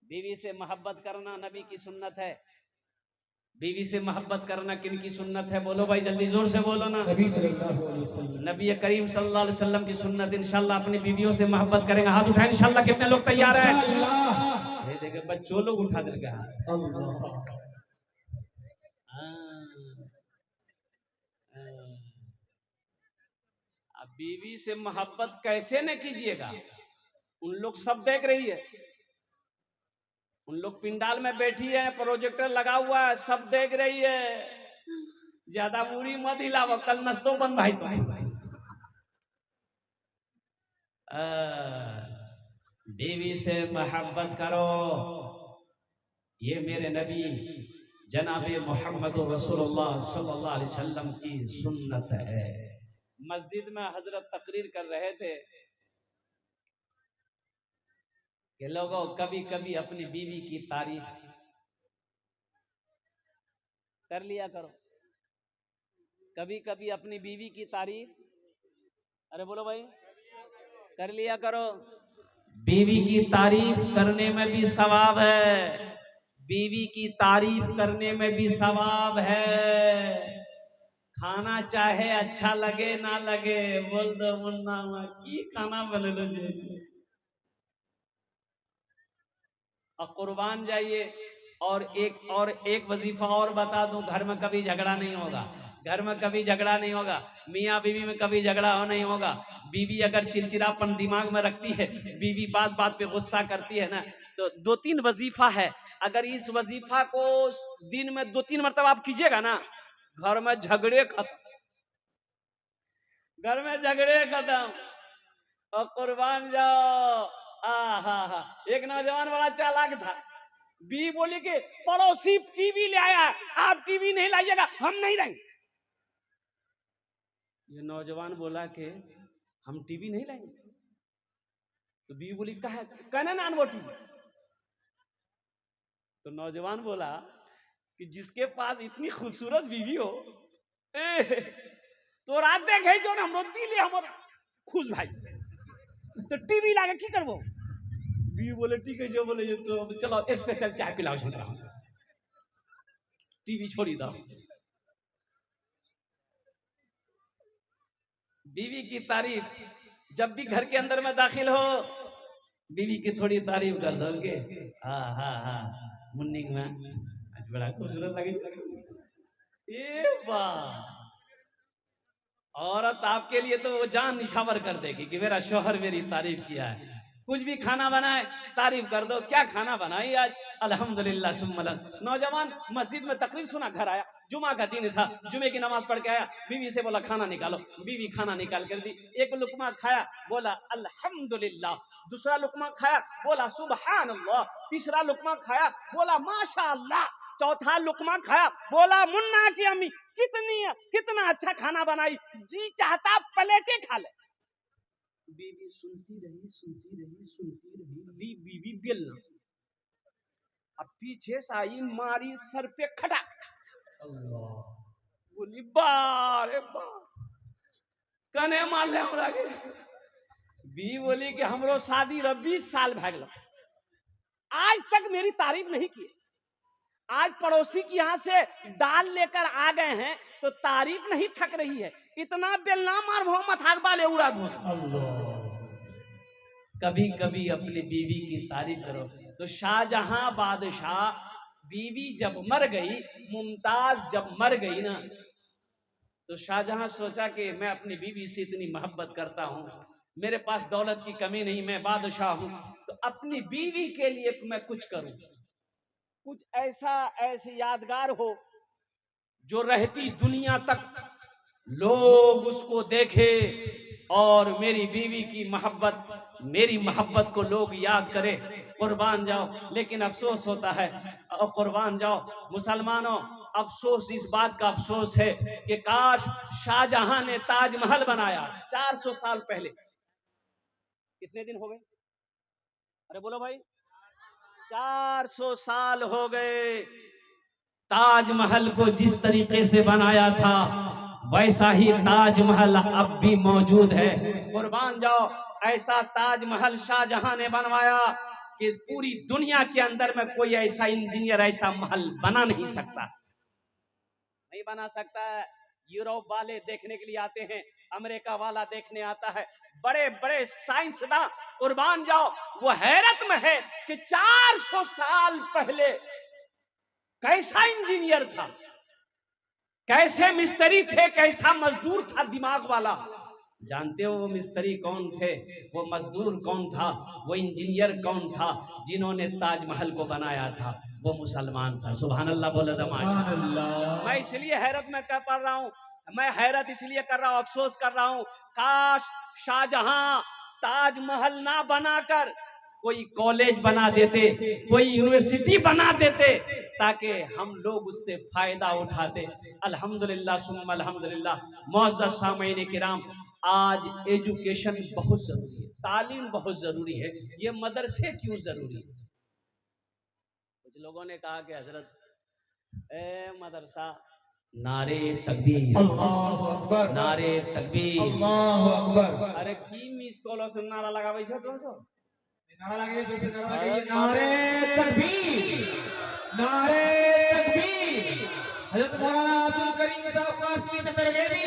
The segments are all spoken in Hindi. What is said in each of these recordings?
बीवी से मोहब्बत करना नबी की सुन्नत है। बीवी से मोहब्बत करना किन की सुन्नत है? बोलो भाई, जल्दी जोर से बोलो ना। नबी सल्लल्लाहु अलैहि वसल्लम। नबी करीम सल्लल्लाहु अलैहि वसल्लम की सुन्नत। इंशाल्लाह अपनी बीवियों से मोहब्बत करेंगे। हाथ उठाएं इंशाल्लाह। कितने लोग तैयार हैं? इंशाल्लाह। ये देखे बच्चों लोग उठा देंगे हाथ। अल्लाह। अब बीवी से मोहब्बत कैसे न कीजिएगा? उन लोग सब देख रही है, उन लोग पिंडाल में बैठी है, प्रोजेक्टर लगा हुआ है, सब देख रही है। ज्यादा मूरी मत हिलाओ, कल नस्तो बन भाई तो। बीवी से मोहब्बत करो, ये मेरे नबी जनाबे मोहम्मद रसूलुल्लाह सल्लल्लाहु अलैहि वसल्लम की सुन्नत है। मस्जिद में हजरत तकरीर कर रहे थे कि लोगों कभी कभी अपनी बीवी की तारीफ कर लिया करो। कभी कभी अपनी बीवी की तारीफ, अरे बोलो भाई, कर लिया करो। बीवी की तारीफ करने में भी सवाब है, बीवी की तारीफ करने में भी सवाब है। खाना चाहे अच्छा लगे ना लगे, बोल दो मुन्ना की खाना बने लो जी, और कुर्बान जाइए। और एक वजीफा और बता दूं, घर में कभी झगड़ा नहीं होगा। घर में कभी झगड़ा नहीं होगा, मियाँ बीवी में कभी झगड़ा हो नहीं होगा। बीवी अगर चिड़चिड़ापन दिमाग में रखती है, बीवी बात बात पे गुस्सा करती है ना, तो 2-3 वजीफा है, अगर इस वजीफा को दिन में 2-3 मरतबा आप कीजिएगा ना, घर में झगड़े खत्म, घर में झगड़े खत्म। और कुर्बान जाओ। हा एक नौजवान बड़ा चालाक था। बी बोली कि पड़ोसी टीवी ले आया, आप टीवी नहीं लाइएगा, हम नहीं लाएंगे। ये नौजवान बोला कि हम टीवी नहीं लाएंगे। तो बी बोली कहा कहना ना वो टीवी। तो नौजवान बोला कि जिसके पास इतनी खूबसूरत बीवी हो, तो रात देखे जो हम दिले हम खुश भाई, तो टीवी लागे की करबो। बी बोले ठीक है, जो बोले ये तो चलो स्पेशल चाय पिलाओ, टीवी छोड़ी दो। बीवी की तारीफ जब भी घर के अंदर में दाखिल हो, बीवी की थोड़ी तारीफ कर दोगे। हाँ मुन्निंग में आज बड़ा खूबसूरत लगी। ये वाह, औरत आपके लिए तो वो जान निछावर कर देगी कि मेरा शौहर मेरी तारीफ किया है। कुछ भी खाना बनाए तारीफ कर दो, क्या खाना बनाई आज, अल्हम्दुलिल्लाह सुम्मा। नौजवान मस्जिद में तकरीर सुना, घर आया, जुमा का दिन था, जुमे की नमाज पढ़ के आया, बीवी से बोला खाना निकालो, बीवी खाना निकाल कर दी। एक लुकमा खाया, बोला अल्हम्दुलिल्लाह। दूसरा लुकमा खाया, बोला सुबहान अल्लाह। तीसरा लुकमा खाया, बोला माशा अल्लाह। चौथा लुकमा खाया, बोला मुन्ना की अम्मी कितना अच्छा खाना बनाई, जी चाहता प्लेटें खा ले। बीवी सुनती रही, बीवी बेलना। अब पीछे से आई, मारी सर पे खटा। अल्लाह, बोली बारे कने मार ले हमरा के। बी बोली कि हमरो शादी 20 साल भा गया, आज तक मेरी तारीफ नहीं की। आज पड़ोसी की यहाँ से दाल लेकर आ गए हैं तो तारीफ नहीं थक रही है, इतना बेलना मार भो मथाक बाले उड़ा भो। कभी कभी अपनी बीवी की तारीफ करो। तो शाहजहां बादशाह, बीवी जब मर गई, मुमताज जब मर गई ना, तो शाहजहां सोचा कि मैं अपनी बीवी से इतनी मोहब्बत करता हूँ, मेरे पास दौलत की कमी नहीं, मैं बादशाह हूँ, तो अपनी बीवी के लिए मैं कुछ करूं, कुछ ऐसी यादगार हो जो रहती दुनिया तक लोग उसको देखे और मेरी बीवी की मोहब्बत, मेरी मोहब्बत को लोग याद करें। कुर्बान जाओ, लेकिन अफसोस होता है, और कुर्बान जाओ मुसलमानों, अफसोस इस बात का अफसोस है कि काश शाहजहां ने ताजमहल बनाया 400 साल पहले। कितने दिन हो गए? अरे बोलो भाई, 400 साल हो गए। ताजमहल को जिस तरीके से बनाया था, वैसा ही ताजमहल अब भी मौजूद है। कुर्बान जाओ, ऐसा ताजमहल शाहजहां ने बनवाया। कि पूरी दुनिया के अंदर में कोई ऐसा इंजीनियर ऐसा महल बना नहीं सकता, नहीं बना सकता है। यूरोप वाले देखने के लिए आते हैं, अमेरिका वाला देखने आता है, बड़े बड़े साइंसदान कुर्बान जाओ, वो हैरत में है कि 400 साल पहले कैसा इंजीनियर था, कैसे मिस्त्री थे, कैसा मजदूर था दिमाग वाला। जानते हो वो मिस्त्री कौन थे, वो मजदूर कौन था, वो इंजीनियर कौन था जिन्होंने ताजमहल को बनाया था? वो मुसलमान था। सुभान अल्लाह बोले तो माशाअल्लाह। मैं इसलिए हैरत में कर पा रहा हूँ, मैं हैरत इसलिए कर रहा हूँ, अफसोस कर रहा हूँ, काश शाहजहां ताजमहल ना बनाकर कोई कॉलेज बना देते, कोई यूनिवर्सिटी बना देते, ताकि हम लोग उससे फायदा उठाते। अल्हम्दुलिल्लाह सुम्मा अल्हम्दुलिल्लाह। मुअज़्ज़ज़ सामईन किराम, आज एजुकेशन बहुत जरूरी है, तालीम बहुत जरूरी है। ये मदरसे क्यों जरूरी है? कुछ लोगों ने कहा कि हजरत मदरसा, नारे तकबीर, अल्लाहु अकबर, नारे तकबीर, अल्लाहु अकबर। अरे की मिस कॉल से नारा लगावे छो तो सो नारा लगे, जोर से नारा लगे, नारे तकबीर, नारे तकबीर। हजरत मौलाना अब्दुल करीम साहब कासमी चतुर्वेदी,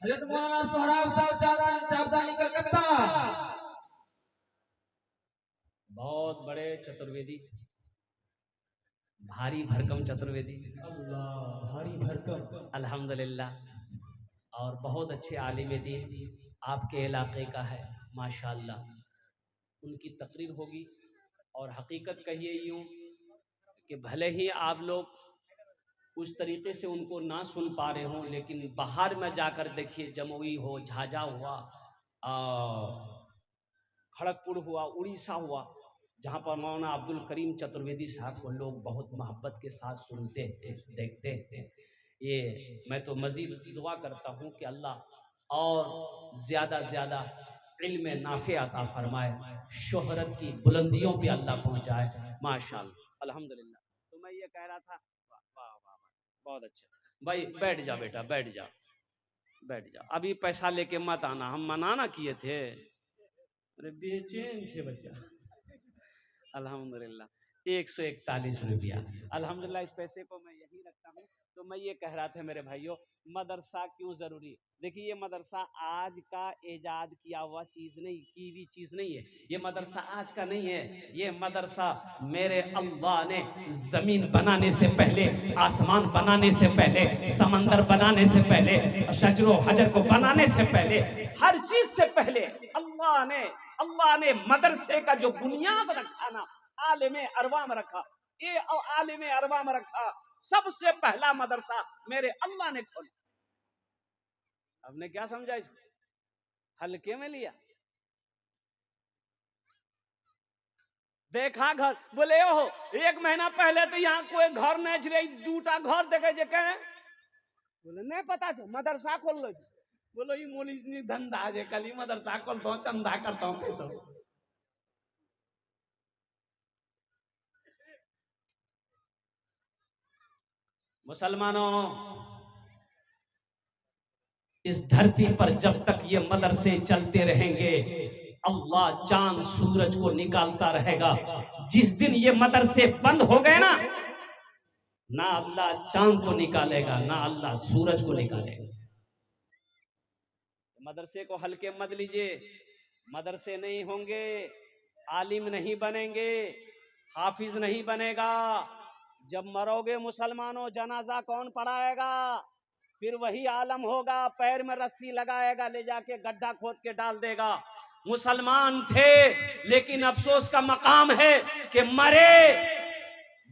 हजरत मौलाना सोहराब साहब चाबदानी कलकत्ता, बहुत बड़े चतुर्वेदी, भारी भरकम चतुर्वेदी, अल्लाह भारी भरकम, अल्हम्दुलिल्लाह। और बहुत अच्छे आलिम दीन आपके इलाके का है, माशाअल्लाह। उनकी तकरीर होगी और हकीकत कहिए यूं कि भले ही आप लोग उस तरीके से उनको ना सुन पा रहे हों, लेकिन बाहर में जाकर देखिए, जमुई हो, झाझा हुआ, खड़गपुर हुआ, उड़ीसा हुआ, जहाँ पर मौलाना अब्दुल करीम चतुर्वेदी साहब को लोग बहुत मोहब्बत के साथ सुनते हैं, देखते हैं। ये मैं तो मज़ीद दुआ करता हूँ कि अल्लाह और ज़्यादा ज़्यादा इल्म नाफ़े अता फरमाए, शोहरत की बुलंदियों पे अल्लाह पहुँचाए, माशाअल्लाह अल्हम्दुलिल्लाह। तो मैं ये कह रहा था, वाह वाह वाह, बहुत अच्छा भाई, बैठ जा बेटा, बैठ जा, बैठ जा, अभी पैसा लेके मत आना, हम मना ना किए थे। अरे बेचैन थे बच्चा। अल्हम्दुलिल्लाह 141 रुपया, अल्हम्दुलिल्लाह। इस पैसे को मैं यहीं रखता हूँ। तो मैं ये कह रहा था मेरे भाइयों, मदरसा क्यों जरूरी? देखिए, ये मदरसा आज का इजाद किया हुआ चीज नहीं, की भी चीज नहीं है। ये मदरसा आज का नहीं है, ये मदरसा मेरे अल्लाह ने जमीन बनाने से पहले, आसमान बनाने से पहले, समंदर बनाने से पहले, शजरो हजर को बनाने से पहले, हर चीज से पहले अल्लाह ने मदरसे का जो बुनियाद रखा ना, आलिम अरवा में रखा, ये आलिम अरवा में रखा, सबसे पहला मदरसा मेरे अल्लाह ने खोला। आपने क्या समझा इसको? हल्के में लिया? देखा घर बोले हो, 1 महीना पहले तो यहाँ कोई घर नहीं छे, 2टा घर देखे जे कहे बोले नहीं पता छो मदरसा खोल लो। बोलो ये मोली धंधा जे कली मदरसा खोल दो, चंदा करता हूँ कह तो। मुसलमानों, इस धरती पर जब तक ये मदरसे चलते रहेंगे, अल्लाह चांद सूरज को निकालता रहेगा। जिस दिन ये मदरसे बंद हो गए ना, ना अल्लाह चांद को निकालेगा, ना अल्लाह सूरज को निकालेगा। मदरसे को हल्के मत लीजिए। मदरसे नहीं होंगे, आलिम नहीं बनेंगे, हाफिज नहीं बनेगा। जब मरोगे मुसलमानों, जनाजा कौन पढ़ाएगा? फिर वही आलम होगा, पैर में रस्सी लगाएगा, ले जाके गड्ढा खोद के डाल देगा। मुसलमान थे, लेकिन अफसोस का मकाम है कि मरे,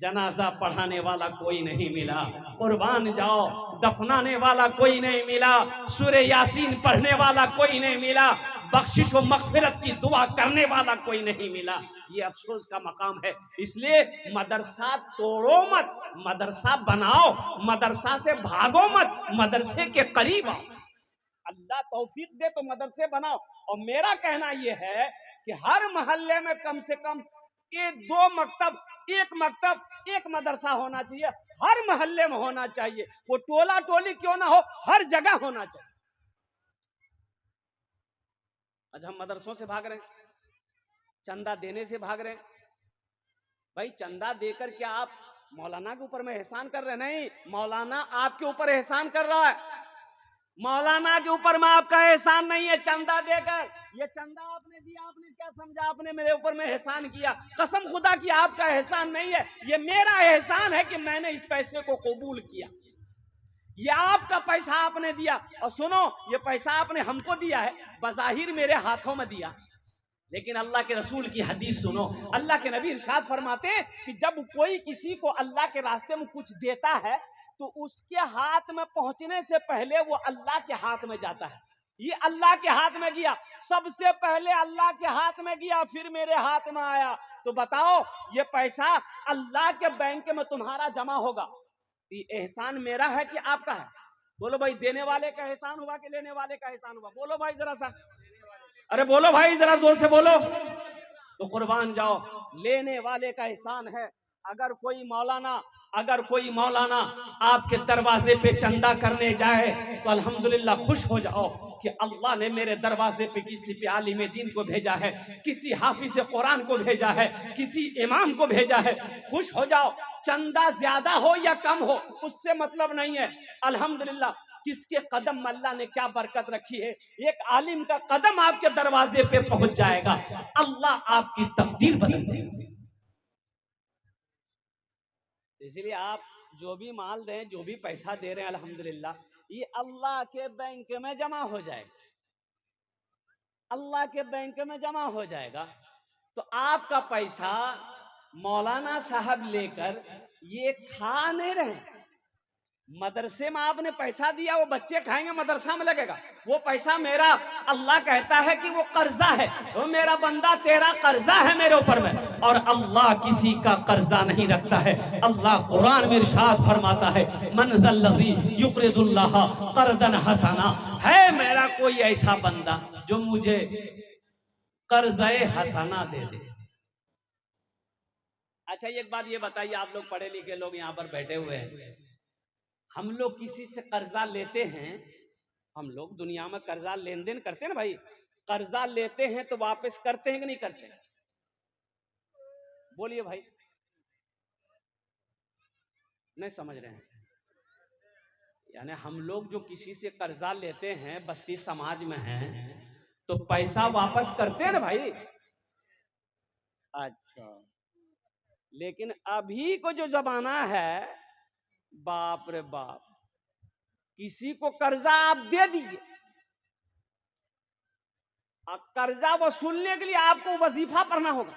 जनाजा पढ़ाने वाला कोई नहीं मिला, कुर्बान जाओ दफनाने वाला कोई नहीं मिला, सूरे यासीन पढ़ने वाला कोई नहीं मिला, बख्शिश व मगफिरत की दुआ करने वाला कोई नहीं मिला। ये अफसोस का मकाम है। इसलिए मदरसा तोड़ो मत, मदरसा बनाओ, मदरसा से भागो मत, मदरसे के करीब आओ। अल्लाह तौफीक दे तो मदरसे बनाओ। और मेरा कहना यह है कि हर मोहल्ले में कम से कम 2 मकतब, 1 मकतब, 1 मदरसा होना चाहिए, हर मोहल्ले में होना चाहिए। वो टोला टोली क्यों ना हो, हर जगह होना चाहिए। आज हम मदरसों से भाग रहे हैं, चंदा देने से भाग रहे हैं, भाई चंदा देकर क्या आप मौलाना के ऊपर में एहसान कर रहे हैं? नहीं, मौलाना आपके ऊपर एहसान कर रहा है। मौलाना के ऊपर में आपका एहसान नहीं है चंदा देकर। ये चंदा आपने दिया, आपने क्या समझा आपने मेरे ऊपर में एहसान किया? कसम खुदा की आपका एहसान नहीं है, ये मेरा एहसान है कि मैंने इस पैसे को कबूल किया। ये आपका पैसा आपने दिया, और सुनो ये पैसा आपने हमको दिया है, बज़ाहिर मेरे हाथों में दिया, लेकिन अल्लाह के रसूल की हदीस सुनो। अल्लाह के नबी इरशाद फरमाते हैं कि जब कोई किसी को अल्लाह के रास्ते में कुछ देता है तो उसके हाथ में पहुंचने से पहले वो अल्लाह के हाथ में जाता है। ये अल्लाह के हाथ में गया, सबसे पहले अल्लाह के हाथ में गया, फिर मेरे हाथ में आया। तो बताओ ये पैसा अल्लाह के बैंक में तुम्हारा जमा होगा, ये एहसान मेरा है कि आपका है? बोलो भाई, देने वाले का एहसान हुआ कि लेने वाले का एहसान हुआ? बोलो भाई जरा सा, अरे बोलो भाई जरा जोर से बोलो। तो कुर्बान जाओ, लेने वाले का एहसान है। अगर कोई मौलाना आपके दरवाजे पे चंदा करने जाए तो अल्हम्दुलिल्लाह खुश हो जाओ कि अल्लाह ने मेरे दरवाजे पे किसी पे आलिम दीन को भेजा है, किसी हाफिज कुरान को भेजा है, किसी इमाम को भेजा है। खुश हो जाओ, चंदा ज्यादा हो या कम हो उससे मतलब नहीं है। अल्हम्दुलिल्लाह किसके कदम अल्लाह ने क्या बरकत रखी है, एक आलिम का कदम आपके दरवाजे पे पहुंच जाएगा, अल्लाह आपकी तकदीर बदल देगा। इसलिए आप जो भी माल दें, जो भी पैसा दे रहे हैं, अल्हम्दुलिल्लाह ये अल्लाह के बैंक में जमा हो जाएगा, अल्लाह के बैंक में जमा हो जाएगा। तो आपका पैसा मौलाना साहब लेकर ये खा नहीं रहे। मदरसे में आपने पैसा दिया, वो बच्चे खाएंगे, मदरसा में लगेगा। वो पैसा मेरा, अल्लाह कहता है कि वो कर्जा है, वो मेरा बंदा तेरा कर्जा है मेरे ऊपर में, और अल्लाह किसी का कर्जा नहीं रखता है। अल्लाह कुरान में इरशाद फरमाता है, मन ज़ल्लज़ी युक़रिदुल्लाह क़र्ज़न हसना, है मेरा कोई ऐसा बंदा जो मुझे कर्ज़े हसना दे दे। अच्छा एक बात ये बताइए, आप लोग पढ़े लिखे लोग यहाँ पर बैठे हुए हैं, हम लोग किसी से कर्जा लेते हैं, हम लोग दुनिया में कर्जा लेन देन करते हैं ना भाई, कर्जा लेते हैं तो वापस करते हैं कि नहीं करते? बोलिए भाई, नहीं समझ रहे हैं? यानी हम लोग जो किसी से कर्जा लेते हैं, बस्ती समाज में हैं, तो पैसा वापस करते हैं ना भाई। अच्छा, लेकिन अभी को जो जमाना है, बाप रे बाप, किसी को कर्जा आप दे दीजिए, कर्जा वसूलने के लिए आपको वजीफा पढ़ना होगा,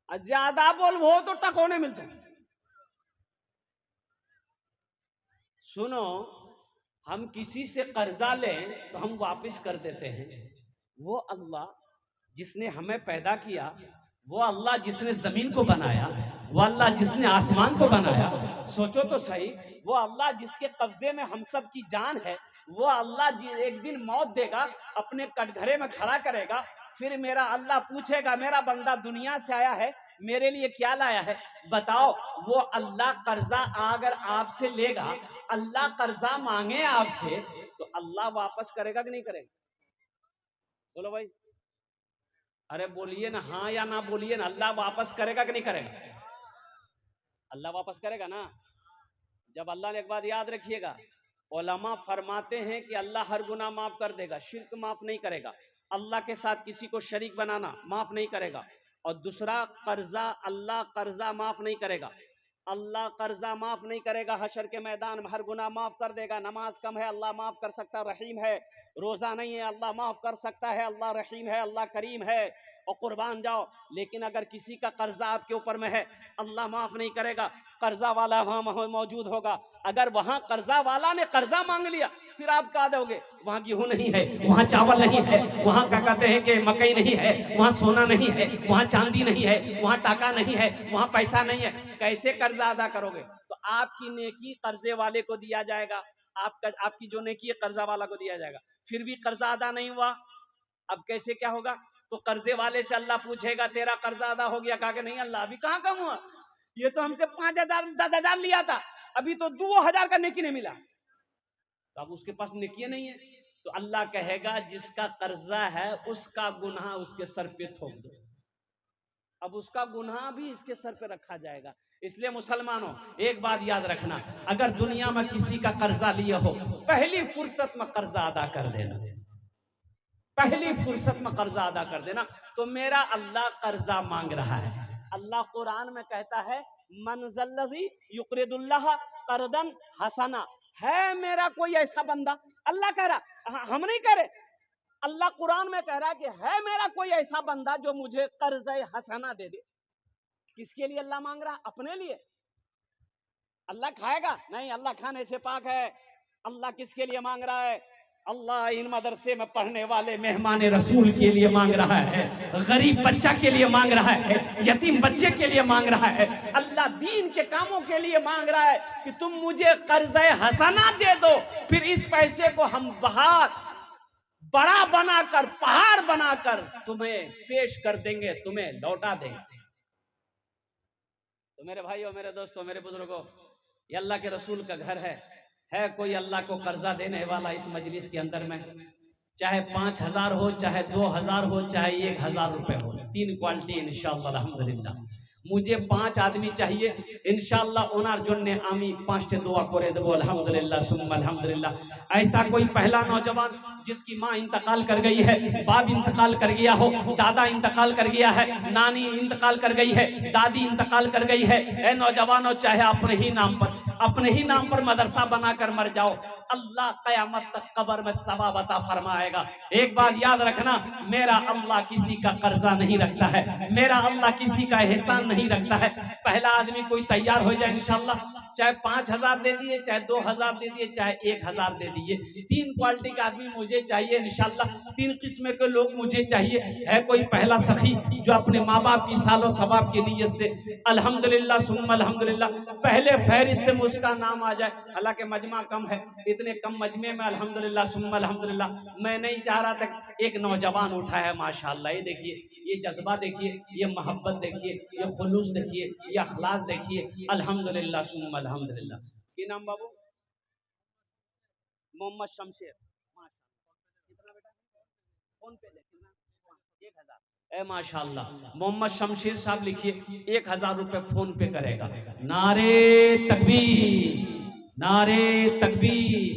ज्यादा बोल हो तो टकोने मिलते। सुनो, हम किसी से कर्जा लें तो हम वापस कर देते हैं। वो अल्लाह जिसने हमें पैदा किया, वो अल्लाह जिसने जमीन को बनाया, वो अल्लाह जिसने आसमान को बनाया, सोचो तो सही, वो अल्लाह जिसके कब्जे में हम सब की जान है, वो अल्लाह एक दिन मौत देगा, अपने कटघरे में खड़ा करेगा, फिर मेरा अल्लाह पूछेगा, मेरा बंदा दुनिया से आया है, मेरे लिए क्या लाया है? बताओ, वो अल्लाह कर्जा अगर आपसे लेगा, अल्लाह कर्जा मांगे आपसे, तो अल्लाह वापस करेगा कि नहीं करेगा? बोलो भाई, अरे बोलिए ना, हाँ या ना बोलिए ना, अल्लाह वापस करेगा कि नहीं करेगा? अल्लाह वापस करेगा ना। जब अल्लाह ने, एक बात याद रखिएगा, उलमा फरमाते हैं कि अल्लाह हर गुनाह माफ कर देगा, शिर्क माफ नहीं करेगा, अल्लाह के साथ किसी को शरीक बनाना माफ नहीं करेगा, और दूसरा कर्जा, अल्लाह कर्जा माफ नहीं करेगा, अल्लाह कर्जा माफ नहीं करेगा, हशर के मैदान में हर गुनाह माफ कर देगा। नमाज कम है, अल्लाह माफ कर सकता, रहीम है। रोजा नहीं है, अल्लाह माफ कर सकता है, अल्लाह रहीम है, अल्लाह करीम है। और कुर्बान जाओ, लेकिन अगर किसी का कर्जा आपके ऊपर में है, अल्लाह माफ नहीं करेगा, कर्जा वाला वहां मौजूद होगा। अगर वहां कर्जा वाला ने कर्जा मांग लिया, फिर आप कहा दोगे वहां गेहूं नहीं है, वहां चावल नहीं है, वहां क्या कहते हैं कि मकई नहीं है, वहां सोना नहीं है, वहां चांदी नहीं है, वहां टाका नहीं है, वहां पैसा नहीं है, कैसे कर्जा अदा करोगे? तो आपकी नेकी कर्जे वाले को दिया जाएगा, आपकी जो नेकी है कर्जा वाला को दिया जाएगा, फिर भी कर्जा अदा नहीं हुआ, अब कैसे क्या होगा? तो कर्जे वाले से अल्लाह पूछेगा, तेरा कर्जा अदा हो गया? कहा कि नहीं अल्लाह, अभी कहाँ कम हुआ, ये तो हमसे 5,000 10,000 लिया था, अभी तो 2,000 का नेकी नहीं मिला। तो अब उसके पास नेकी नहीं है, तो अल्लाह कहेगा जिसका कर्जा है उसका गुनाह उसके सर पे थोप दो। अब उसका गुनाह भी इसके सर पे रखा जाएगा। इसलिए मुसलमानों एक बात याद रखना, अगर दुनिया में किसी का कर्जा लिए हो, पहली फुर्सत में कर्जा अदा कर देना, पहली फुर्सत में कर्जा अदा कर देना। तो मेरा अल्लाह कर्जा मांग रहा है। अल्लाह कुरान में कहता है मनज़ल्लज़ी युक़रिदुल्लाह क़र्दन हसना, है मेरा कोई ऐसा बंदा, अल्लाह कह रहा, हम नहीं कह रहे, अल्लाह कुरान में कह रहा है कि है मेरा कोई ऐसा बंदा जो मुझे कर्ज़े हसना दे दे। किसके लिए अल्लाह मांग रहा? अपने लिए। अल्लाह खाएगा नहीं, अल्लाह खाने से पाक है। अल्लाह किसके लिए मांग रहा है? अल्लाह इन मदरसे में पढ़ने वाले मेहमान रसूल के लिए मांग रहा है, गरीब बच्चा के लिए मांग रहा है, यतीम बच्चे के लिए मांग रहा है। अल्लाह दीन के कामों के लिए मांग रहा है कि तुम मुझे कर्ज़े हसना दे दो, फिर इस पैसे को हम बाहर बड़ा बनाकर, पहाड़ बनाकर तुम्हें पेश कर देंगे, तुम्हें लौटा देंगे। तो मेरे भाइयों, मेरे दोस्तों, मेरे बुजुर्गों, ये अल्लाह के रसूल का घर है कोई अल्लाह को कर्जा देने वाला इस मजलिस के अंदर में? चाहे 5,000 हो, चाहे 2,000 हो, चाहे 1,000 रुपए हो, 3 क्वालिटी इंशाअल्लाह अल्हम्दुलिल्लाह। मुझे 5 आदमी चाहिए इंशाअल्लाह। ओनार जोन्ने आमी 5 दुआ करे देबो अल्हम्दुलिल्लाह सुम्मा अल्हम्दुलिल्लाह। ऐसा कोई पहला नौजवान जिसकी माँ इंतकाल कर गई है, बाप इंतकाल कर गया हो, दादा इंतकाल कर गया है, नानी इंतकाल कर गई है, दादी इंतकाल कर गई है, ए नौजवानों, चाहे अपने ही नाम पर मदरसा बनाकर मर जाओ, अल्लाह कयामत तक कब्र में सवाब अता फरमाएगा। एक बात याद रखना, मेरा अल्लाह किसी का कर्जा नहीं रखता है, मेरा अल्लाह किसी का एहसान नहीं रखता है। पहला आदमी कोई तैयार हो जाए इंशाअल्लाह, चाहे 5,000 दे दिए, चाहे 2,000 दे दिए, चाहे 1,000 दे दिए, 3 क्वालिटी का आदमी मुझे चाहिए इंशाअल्लाह। 3 किस्म के लोग मुझे चाहिए। है कोई पहला सखी जो अपने माँ बाप की सालो सवाब की नीयत से अल्हम्दुलिल्लाह सुम्मा अल्हम्दुलिल्लाह पहले फहरिस्त में उसका नाम आ जाए। हालांकि मजमा कम है, इतने कम मजमे में अल्हम्दुलिल्लाह सुम्मा अल्हम्दुलिल्लाह मैं नहीं चाह रहा था। एक नौजवान उठा है माशाअल्लाह, ये देखिए, ये जज्बा देखिए, ये मोहब्बत देखिए, ये खुलूस देखिए, ये अखलास देखिए, अल्हम्दुलिल्लाह सुम्मा अल्हम्दुलिल्लाह। की नाम बाबू? मोहम्मद शमशेर। कितना बेटा? फोन पे कितना? 1,000। ए माशाअल्लाह, मोहम्मद शमशेर साहब लिखिए 1,000 रुपए फोन पे करेगा। नारे तकबीर, नारे तकबीर।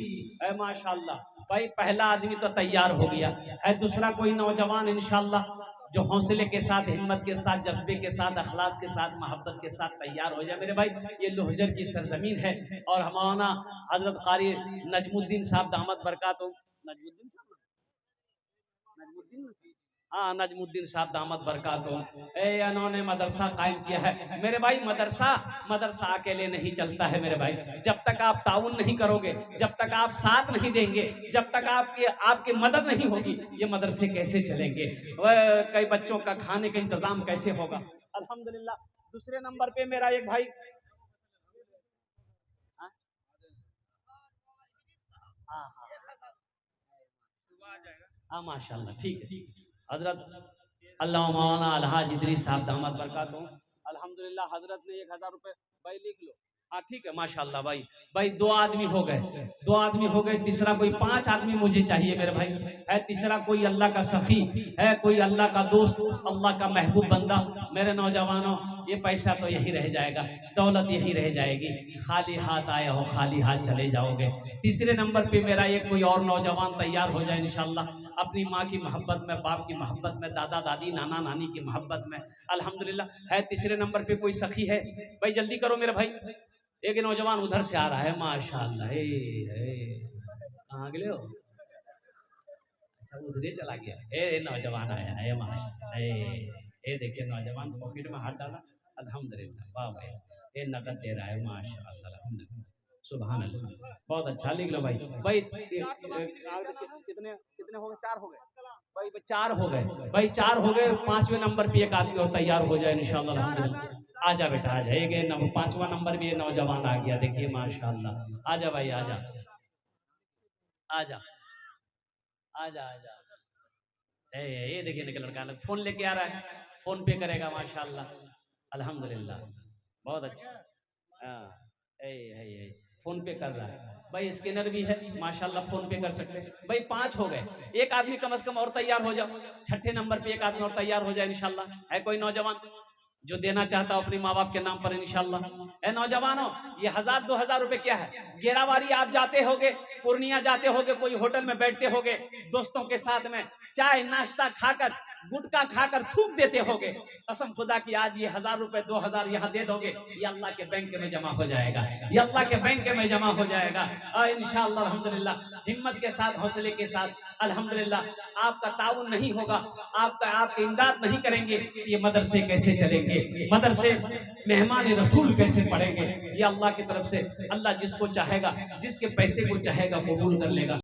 ए माशाअल्लाह भाई, पहला आदमी तो तैयार हो गया है। दूसरा कोई नौजवान इंशाअल्लाह जो हौसले के साथ, हिम्मत के साथ, जज्बे के साथ, अखलास के साथ, मोहब्बत के साथ तैयार हो जाए। मेरे भाई, ये लोहजर की सरजमीन है और हमारा हजरत कारी नजमुद्दीन साहब दामद बरकातहू, नजमुद्दीन साहब, नजमुद्दीन, हाँ नजमुद्दीन साहब दामद बरकातहू, इन्होंने मदरसा कायम किया है। मेरे भाई, मदरसा अकेले नहीं चलता है मेरे भाई। जब तक आप ताउन नहीं करोगे, जब तक आप साथ नहीं देंगे, जब तक आपकी मदद नहीं होगी, ये मदरसे कैसे चलेंगे? कई बच्चों का खाने का इंतजाम कैसे होगा? अल्हम्दुलिल्लाह। दूसरे नंबर पे मेरा एक भाई, हाँ हाँ माशाल्लाह, ठीक है। हजरत अल्लाह मौलाना अलहाज इदरीस साहब दामद बरकातहू, अल्हम्दुलिल्लाह हजरत ने 1,000 रुपए भाई लिख लो। हाँ ठीक है माशाल्लाह भाई 2 आदमी हो गए, 2 आदमी हो गए। तीसरा कोई 5 आदमी मुझे चाहिए मेरे भाई। है तीसरा कोई अल्लाह का सखी, है कोई अल्लाह का दोस्त, अल्लाह का महबूब बंदा। मेरे नौजवानों, ये पैसा तो यही रह जाएगा, दौलत यही रह जाएगी, खाली हाथ आए हो खाली हाथ चले जाओगे। तीसरे नंबर पे मेरा एक कोई और नौजवान तैयार हो जाए इंशाल्लाह, अपनी माँ की मोहब्बत में, बाप की मोहब्बत में, दादा दादी नाना नानी की मोहब्बत में, अल्हम्दुलिल्लाह। है तीसरे नंबर पे कोई सखी है भाई? जल्दी करो मेरे भाई। एक नौजवान उधर से आ रहा है माशाल्लाह। कहाँ गए हो? अच्छा, उधरे चला गया। नौजवान आया है माशाल्लाह। देखिए नौजवान पॉकेट में हाथ डाला, अल्हम्दुलिल्लाह, वाह भाई, ये नकद दे रहा है माशाल्लाह, अल्हम्दुलिल्लाह, सुभान अल्लाह, बहुत अच्छा। लिख लो भाई। कितने कितने हो गए? 4 हो गए भाई, 4 हो गए भाई, 4 हो गए। 5वें नंबर पे एक आदमी और तैयार हो जाए इंशाल्लाह अल्हम्दुलिल्लाह। आजा बेटा आजा, एक 5वां नंबर भी ये नौजवान आ गया, देखिए माशाल्लाह। आजा भाई आजा आजा आजा आजा। ये देखिए निकल लड़का फोन लेके आ रहा है, फोन पे करेगा माशाल्लाह, अल्हम्दुलिल्लाह, बहुत अच्छा। हाँ, फोन पे कर रहा है भाई। स्कैनर भी है माशाल्लाह, फोन पे कर सकते हैं भाई। 5 हो गए, एक आदमी कम से कम और तैयार हो जाओ। 6ठे नंबर पे एक आदमी और तैयार हो जाए इंशाल्लाह। है कोई नौजवान? जो देना चाहता हो अपने माँ बाप के नाम पर इंशाल्लाह। ए नौजवानों, ये 1000-2000 रुपए क्या है? गेरावारी आप जाते होगे, पूर्णिया जाते होगे, कोई होटल में बैठते होगे, दोस्तों के साथ में चाय नाश्ता खाकर, गुटखा खाकर थूक देते होगे। कसम खुदा की आज ये 1000 रुपए 2000 यहाँ दे दोगे, ये अल्लाह के बैंक में जमा हो जाएगा, ये अल्लाह के बैंक में जमा हो जाएगा। और इंशाअल्लाह अल्हम्दुलिल्लाह हिम्मत के साथ, हौसले के साथ अल्हम्दुलिल्लाह आपका ताउन नहीं होगा, आपकी इमदाद नहीं करेंगे, ये मदरसे कैसे चलेंगे, मदरसे मेहमान रसूल कैसे पढ़ेंगे? ये अल्लाह की तरफ से, अल्लाह जिसको चाहेगा, जिसके पैसे को चाहेगा कबूल कर लेगा।